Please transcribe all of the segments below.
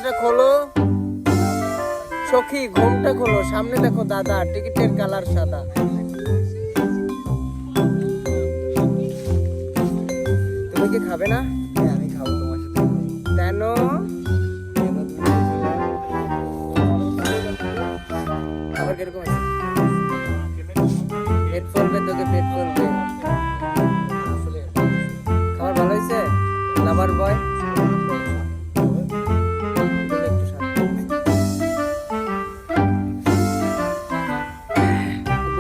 ঘোমটাটা খোলো সখী, ঘোমটা খোলো। সামনে দেখো দাদা, টিকিটের কালার সাদা। তুমি কি খাবে না? আমি খাবো তোমার সাথে। কেন? আবার কিরকম আছে? পেট ফলবে তোকে, পেট ফলবে। খাবার ভালো হয়েছে? লাভার বয়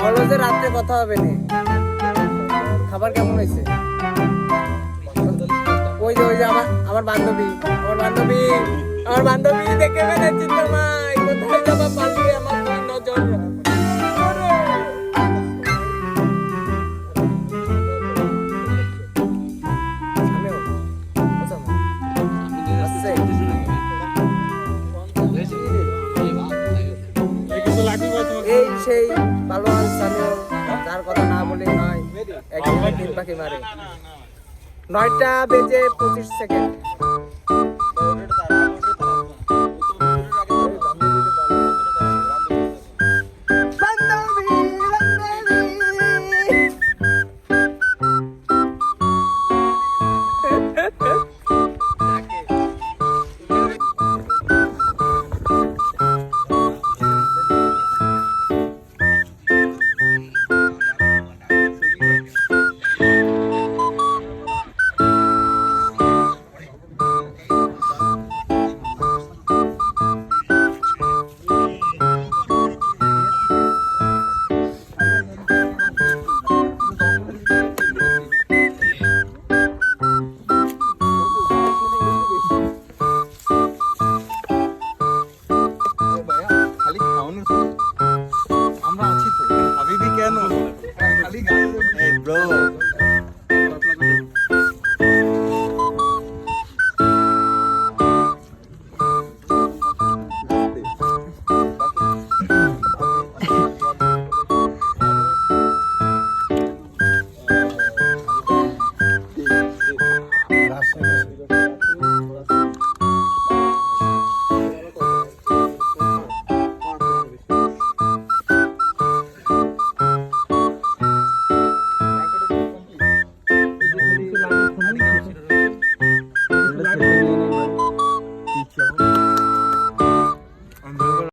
বলো যে রাত্রে কথা হবে না। খাবার কেমন হয়েছে? ওই যে আমার বান্ধবী দেখে ফেলেছি তোমায়। কোথায় যাবা পালিয়ে আমার নজর? এই সেই পালোয়ান সামিও, যার কথা না বলেই নয়, একদিনে 3 পাখি মারে। 9টা বেজে 25 সেকেন্ড।